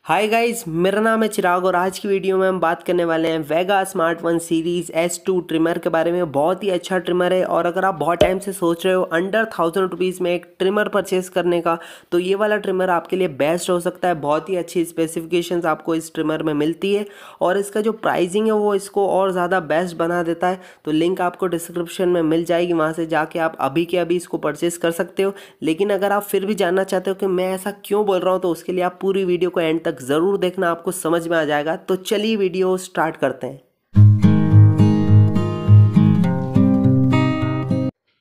Hi guys, मेरा नाम है चिराग और आज की वीडियो में हम बात करने वाले हैं Vega smart one series S2 trimmer के बारे में। बहुत ही अच्छा ट्रिमर है और अगर आप बहुत टाइम से सोच रहे हो अंडर 1000 रुपीज़ में एक ट्रिमर परचेस करने का, तो ये वाला ट्रिमर आपके लिए बेस्ट हो सकता है। बहुत ही अच्छी स्पेसिफिकेशंस आपको इस ट्रिमर में मिलती है और इसका जो प्राइसिंग है वो इसको और ज़्यादा बेस्ट बना देता है। तो लिंक आपको डिस्क्रिप्शन में मिल जाएगी, वहाँ से जाके आप अभी के अभी इसको परचेस कर सकते हो। लेकिन अगर आप फिर भी जानना चाहते हो कि मैं ऐसा क्यों बोल रहा हूँ, तो उसके लिए आप पूरी वीडियो को एंड तक ज़रूर देखना, आपको समझ में आ जाएगा। तो चलिए वीडियो स्टार्ट करते हैं।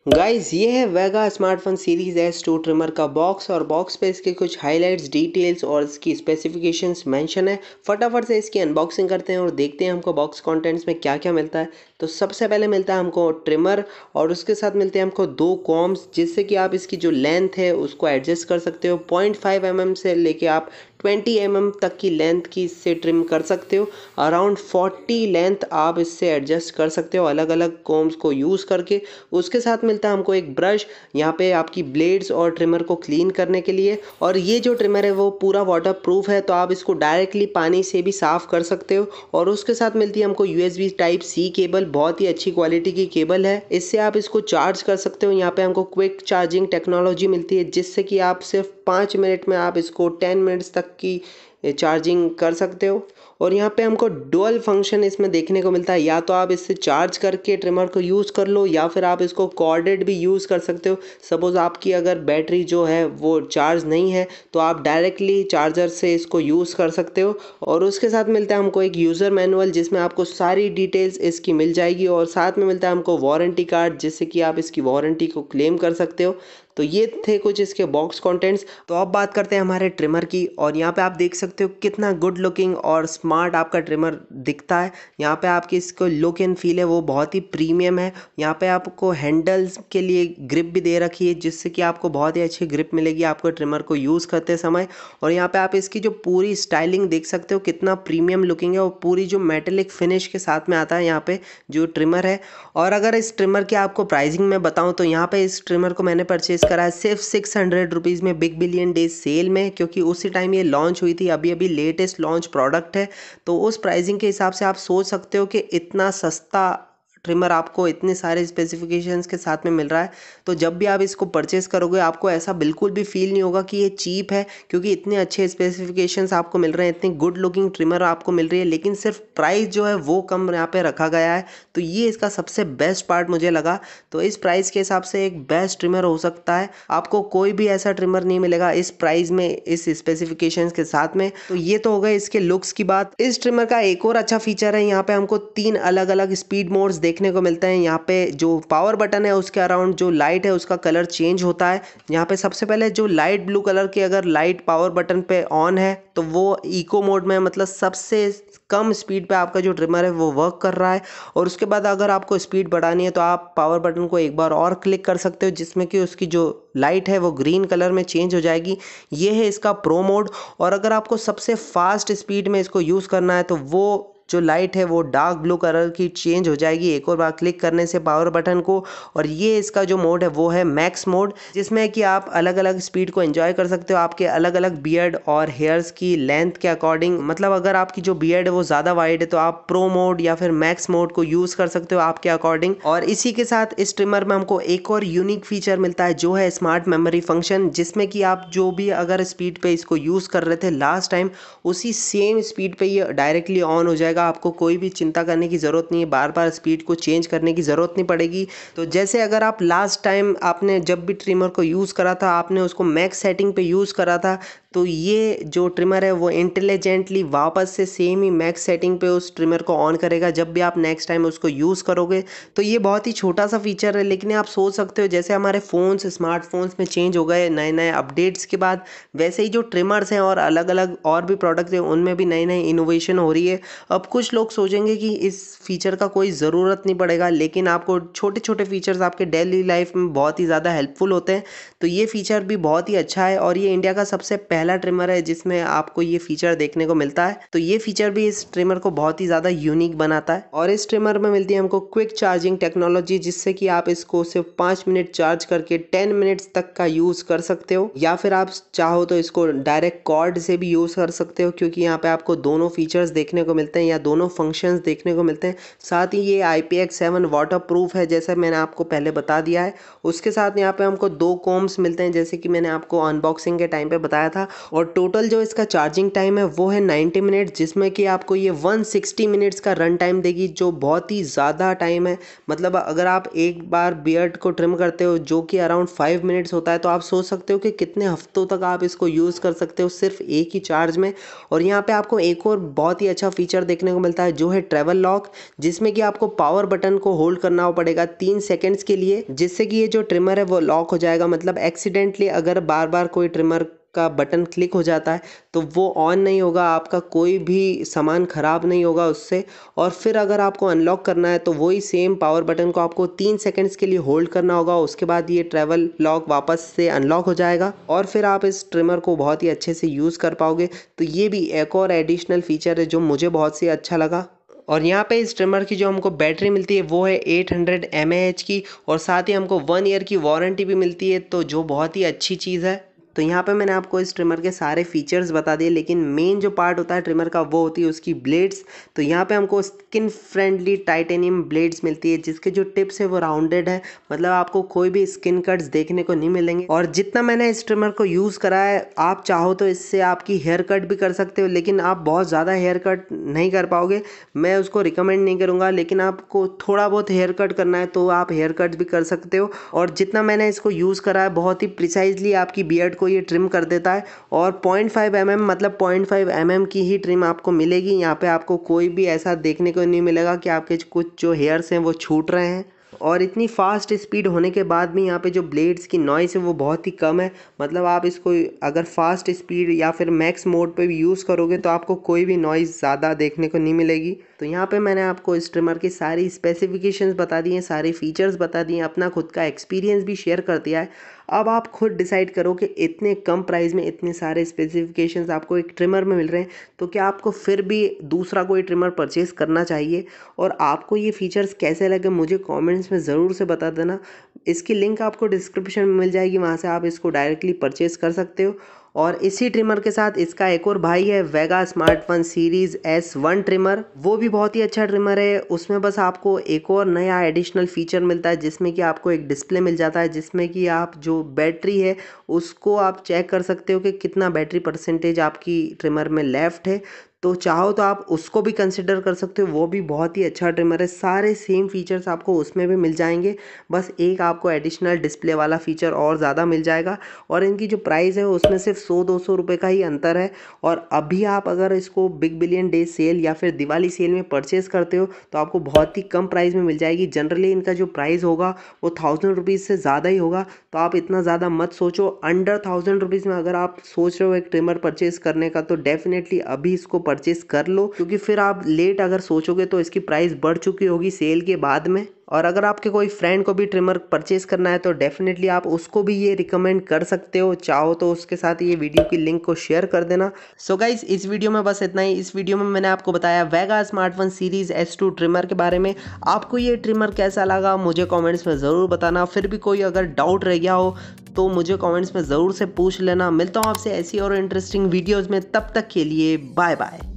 गाइस, ये है वेगा स्मार्टफोन सीरीज S2 ट्रिमर का बॉक्स और बॉक्स पे इसके कुछ हाइलाइट्स, डिटेल्स और इसकी स्पेसिफिकेशंस मेंशन है। फटाफट से इसकी अनबॉक्सिंग करते हैं और देखते हैं हमको बॉक्स कंटेंट्स में क्या क्या मिलता है। तो सबसे पहले मिलता है हमको ट्रिमर और उसके साथ मिलते हैं हमको दो कॉम्स, जिससे कि आप इसकी जो लेंथ है उसको एडजस्ट कर सकते हो। 0.5 mm से लेके आप 20 mm तक की लेंथ की इससे ट्रिम कर सकते हो। अराउंड 40 लेंथ आप इससे एडजस्ट कर सकते हो अलग अलग कॉम्स को यूज़ करके। उसके साथ मिलता है हमको एक ब्रश, यहाँ पे आपकी ब्लेड्स और ट्रिमर को क्लीन करने के लिए। और ये जो ट्रिमर है वो पूरा वाटर प्रूफ है, तो आप इसको डायरेक्टली पानी से भी साफ़ कर सकते हो। और उसके साथ मिलती है हमको USB Type-C केबल, बहुत ही अच्छी क्वालिटी की केबल है। इससे आप इसको चार्ज कर सकते हो। यहाँ पे हमको क्विक चार्जिंग टेक्नोलॉजी मिलती है, जिससे कि आप सिर्फ 5 मिनट में आप इसको 10 मिनट्स तक की चार्जिंग कर सकते हो। और यहाँ पे हमको डुअल फंक्शन इसमें देखने को मिलता है, या तो आप इससे चार्ज करके ट्रिमर को यूज़ कर लो या फिर आप इसको कॉर्डेड भी यूज़ कर सकते हो। सपोज़ आपकी अगर बैटरी जो है वो चार्ज नहीं है, तो आप डायरेक्टली चार्जर से इसको यूज़ कर सकते हो। और उसके साथ मिलता है हमको एक यूज़र मैनुअल, जिसमें आपको सारी डिटेल्स इसकी मिल जाएगी। और साथ में मिलता है हमको वारंटी कार्ड, जिससे कि आप इसकी वारंटी को क्लेम कर सकते हो। तो ये थे कुछ इसके बॉक्स कंटेंट्स। तो अब बात करते हैं हमारे ट्रिमर की, और यहाँ पे आप देख सकते हो कितना गुड लुकिंग और स्मार्ट आपका ट्रिमर दिखता है। यहाँ पे आपकी इसको लुक एंड फील है वो बहुत ही प्रीमियम है। यहाँ पे आपको हैंडल्स के लिए ग्रिप भी दे रखी है, जिससे कि आपको बहुत ही अच्छी ग्रिप मिलेगी आपको ट्रिमर को यूज़ करते समय। और यहाँ पे आप इसकी जो पूरी स्टाइलिंग देख सकते हो कितना प्रीमियम लुकिंग है, और पूरी जो मेटेलिक फिनिश के साथ में आता है यहाँ पे जो ट्रिमर है। और अगर इस ट्रिमर की आपको प्राइसिंग में बताऊँ, तो यहाँ पे इस ट्रिमर को मैंने परचेज करा है सिर्फ 600 रुपीज़ में बिग बिलियन डेज सेल में, क्योंकि उसी टाइम ये लॉन्च हुई थी। अभी अभी लेटेस्ट लॉन्च प्रोडक्ट है, तो उस प्राइसिंग के हिसाब से आप सोच सकते हो कि इतना सस्ता ट्रिमर आपको इतने सारे स्पेसिफिकेशंस के साथ में मिल रहा है। तो जब भी आप इसको परचेस करोगे, आपको ऐसा बिल्कुल भी फील नहीं होगा कि ये चीप है, क्योंकि इतने अच्छे स्पेसिफिकेशंस आपको मिल रहे हैं, इतनी गुड लुकिंग ट्रिमर आपको मिल रही है, लेकिन सिर्फ प्राइस जो है वो कम यहाँ पे रखा गया है। तो ये इसका सबसे बेस्ट पार्ट मुझे लगा। तो इस प्राइस के हिसाब से एक बेस्ट ट्रिमर हो सकता है, आपको कोई भी ऐसा ट्रिमर नहीं मिलेगा इस प्राइस में, इस स्पेसिफिकेशंस के साथ में। तो ये तो हो गए इसके लुक्स की बात। इस ट्रिमर का एक और अच्छा फीचर है, यहाँ पे हमको 3 अलग अलग स्पीड मोड्स देखने को मिलते हैं। यहाँ पे जो पावर बटन है उसके अराउंड जो लाइट है उसका कलर चेंज होता है। यहाँ पे सबसे पहले जो लाइट ब्लू कलर की अगर लाइट पावर बटन पे ऑन है, तो वो इको मोड में, मतलब सबसे कम स्पीड पे आपका जो ट्रिमर है वो वर्क कर रहा है। और उसके बाद अगर आपको स्पीड बढ़ानी है, तो आप पावर बटन को एक बार और क्लिक कर सकते हो, जिसमें कि उसकी जो लाइट है वो ग्रीन कलर में चेंज हो जाएगी। ये है इसका प्रो मोड। और अगर आपको सबसे फास्ट स्पीड में इसको यूज़ करना है, तो वो जो लाइट है वो डार्क ब्लू कलर की चेंज हो जाएगी एक और बार क्लिक करने से पावर बटन को। और ये इसका जो मोड है वो है मैक्स मोड, जिसमें कि आप अलग अलग स्पीड को एंजॉय कर सकते हो आपके अलग अलग बियर्ड और हेयर्स की लेंथ के अकॉर्डिंग। मतलब अगर आपकी जो बियर्ड है वो ज़्यादा वाइड है, तो आप प्रो मोड या फिर मैक्स मोड को यूज़ कर सकते हो आपके अकॉर्डिंग। और इसी के साथ इस ट्रिमर में हमको एक और यूनिक फीचर मिलता है, जो है स्मार्ट मेमोरी फंक्शन, जिसमें कि आप जो भी अगर स्पीड पे इसको यूज़ कर रहे थे लास्ट टाइम, उसी सेम स्पीड पे ये डायरेक्टली ऑन हो जाएगा। आपको कोई भी चिंता करने की ज़रूरत नहीं है, बार बार स्पीड को चेंज करने की ज़रूरत नहीं पड़ेगी। तो जैसे अगर आप लास्ट टाइम आपने जब भी ट्रिमर को यूज़ करा था, आपने उसको मैक्स सेटिंग पे यूज़ करा था, तो ये जो ट्रिमर है वो इंटेलिजेंटली वापस से सेम ही मैक्स सेटिंग पे उस ट्रिमर को ऑन करेगा जब भी आप नेक्स्ट टाइम उसको यूज़ करोगे। तो ये बहुत ही छोटा सा फीचर है, लेकिन आप सोच सकते हो जैसे हमारे फ़ोन्स स्मार्टफोन्स में चेंज हो गए नए नए अपडेट्स के बाद, वैसे ही जो ट्रिमर्स हैं और अलग अलग और भी प्रोडक्ट्स हैं उनमें भी नई नई इनोवेशन हो रही है। अब कुछ लोग सोचेंगे कि इस फीचर का कोई ज़रूरत नहीं पड़ेगा, लेकिन आपको छोटे छोटे फीचर्स आपके डेली लाइफ में बहुत ही ज़्यादा हेल्पफुल होते हैं। तो ये फीचर भी बहुत ही अच्छा है, और ये इंडिया का सबसे पहला पहला ट्रिमर है जिसमें आपको ये फीचर देखने को मिलता है। तो ये फीचर भी इस ट्रिमर को बहुत ही ज़्यादा यूनिक बनाता है। और इस ट्रिमर में मिलती है हमको क्विक चार्जिंग टेक्नोलॉजी, जिससे कि आप इसको सिर्फ 5 मिनट चार्ज करके 10 मिनट्स तक का यूज़ कर सकते हो, या फिर आप चाहो तो इसको डायरेक्ट कॉर्ड से भी यूज़ कर सकते हो, क्योंकि यहाँ पे आपको दोनों फीचर्स देखने को मिलते हैं या दोनों फंक्शंस देखने को मिलते हैं। साथ ही ये IPX7 वाटर प्रूफ है, जैसा मैंने आपको पहले बता दिया है। उसके साथ यहाँ पे हमको 2 कॉम्स मिलते हैं, जैसे कि मैंने आपको अनबॉक्सिंग के टाइम पे बताया था। और टोटल जो इसका चार्जिंग टाइम है वो है 90 मिनट, जिसमें कि आपको ये 160 मिनट्स का रन टाइम देगी, जो बहुत ही ज़्यादा टाइम है। मतलब अगर आप एक बार बियर्ड को ट्रिम करते हो जो कि अराउंड 5 मिनट्स होता है, तो आप सोच सकते हो कि कितने हफ्तों तक आप इसको यूज़ कर सकते हो सिर्फ एक ही चार्ज में। और यहाँ पे आपको एक और बहुत ही अच्छा फीचर देखने को मिलता है, जो है ट्रैवल लॉक, जिसमें कि आपको पावर बटन को होल्ड करना पड़ेगा 3 सेकंड्स के लिए, जिससे कि ये जो ट्रिमर है वो लॉक हो जाएगा। मतलब एक्सीडेंटली अगर बार बार कोई ट्रिमर का बटन क्लिक हो जाता है तो वो ऑन नहीं होगा, आपका कोई भी सामान ख़राब नहीं होगा उससे। और फिर अगर आपको अनलॉक करना है तो वही सेम पावर बटन को आपको 3 सेकंड्स के लिए होल्ड करना होगा, उसके बाद ये ट्रैवल लॉक वापस से अनलॉक हो जाएगा और फिर आप इस ट्रिमर को बहुत ही अच्छे से यूज़ कर पाओगे। तो ये भी एक और एडिशनल फीचर है जो मुझे बहुत ही अच्छा लगा। और यहाँ पे इस ट्रिमर की जो हमको बैटरी मिलती है वो है 800 mAh की, और साथ ही हमको 1 ईयर की वारंटी भी मिलती है, तो जो बहुत ही अच्छी चीज़ है। तो यहाँ पे मैंने आपको इस ट्रिमर के सारे फीचर्स बता दिए, लेकिन मेन जो पार्ट होता है ट्रिमर का वो होती है उसकी ब्लेड्स। तो यहाँ पे हमको स्किन फ्रेंडली टाइटेनियम ब्लेड्स मिलती है, जिसके जो टिप्स है वो राउंडेड है, मतलब आपको कोई भी स्किन कट्स देखने को नहीं मिलेंगे। और जितना मैंने इस ट्रिमर को यूज़ करा है, आप चाहो तो इससे आपकी हेयर कट भी कर सकते हो, लेकिन आप बहुत ज़्यादा हेयर कट नहीं कर पाओगे, मैं उसको रिकमेंड नहीं करूँगा। लेकिन आपको थोड़ा बहुत हेयर कट करना है तो आप हेयर कट भी कर सकते हो। और जितना मैंने इसको यूज़ करा है, बहुत ही प्रिसाइजली आपकी बियर्ड को ये ट्रिम कर देता है। और 0.5 mm मतलब 0.5 mm की ही ट्रिम आपको मिलेगी। यहाँ पे आपको कोई भी ऐसा देखने को नहीं मिलेगा कि आपके कुछ जो हेयर्स हैं वो छूट रहे हैं। और इतनी फास्ट स्पीड होने के बाद भी यहाँ पे जो ब्लेड्स की नॉइस है वो बहुत ही कम है। मतलब आप इसको अगर फास्ट स्पीड या फिर मैक्स मोड पे भी यूज़ करोगे तो आपको कोई भी नॉइस ज़्यादा देखने को नहीं मिलेगी। तो यहाँ पे मैंने आपको इस ट्रिमर की सारी स्पेसिफिकेशंस बता दी हैं, सारे फीचर्स बता दिए हैं, अपना खुद का एक्सपीरियंस भी शेयर कर दिया है। अब आप खुद डिसाइड करो कि इतने कम प्राइस में इतने सारे स्पेसिफिकेशंस आपको एक ट्रिमर में मिल रहे हैं, तो क्या आपको फिर भी दूसरा कोई ट्रिमर परचेस करना चाहिए। और आपको ये फीचर्स कैसे लगे मुझे कमेंट्स में ज़रूर से बता देना। इसकी लिंक आपको डिस्क्रिप्शन में मिल जाएगी, वहाँ से आप इसको डायरेक्टली परचेस कर सकते हो। और इसी ट्रिमर के साथ इसका एक और भाई है वेगा स्मार्टफोन सीरीज़ S1 ट्रिमर, वो भी बहुत ही अच्छा ट्रिमर है। उसमें बस आपको एक और नया एडिशनल फीचर मिलता है, जिसमें कि आपको एक डिस्प्ले मिल जाता है, जिसमें कि आप जो बैटरी है उसको आप चेक कर सकते हो कि कितना बैटरी परसेंटेज आपकी ट्रिमर में लेफ्ट है। तो चाहो तो आप उसको भी कंसिडर कर सकते हो, वो भी बहुत ही अच्छा ट्रिमर है। सारे सेम फीचर्स आपको उसमें भी मिल जाएंगे, बस एक आपको एडिशनल डिस्प्ले वाला फीचर और ज़्यादा मिल जाएगा। और इनकी जो प्राइस है उसमें सिर्फ 100-200 रुपये का ही अंतर है। और अभी आप अगर इसको बिग बिलियन डे सेल या फिर दिवाली सेल में परचेज़ करते हो तो आपको बहुत ही कम प्राइस में मिल जाएगी। जनरली इनका जो प्राइस होगा वो 1000 रुपीज़ से ज़्यादा ही होगा, तो आप इतना ज़्यादा मत सोचो। अंडर 1000 रुपीज़ में अगर आप सोच रहे हो एक ट्रिमर परचेज़ करने का, तो डेफिनेटली अभी इसको परचेज कर लो, क्योंकि फिर आप लेट अगर सोचोगे तो इसकी प्राइस बढ़ चुकी होगी सेल के बाद में। और अगर आपके कोई फ्रेंड को भी ट्रिमर परचेज करना है तो डेफिनेटली आप उसको भी ये रिकमेंड कर सकते हो, चाहो तो उसके साथ ये वीडियो की लिंक को शेयर कर देना। सो गाइस, इस वीडियो में बस इतना ही। इस वीडियो में मैंने आपको बताया वेगा स्मार्टफोन सीरीज S2 ट्रिमर के बारे में। आपको ये ट्रिमर कैसा लगा मुझे कमेंट्स में ज़रूर बताना। फिर भी कोई अगर डाउट रह गया हो तो मुझे कमेंट्स में ज़रूर से पूछ लेना। मिलता हूँ आपसे ऐसी और इंटरेस्टिंग वीडियोज़ में, तब तक के लिए बाय बाय।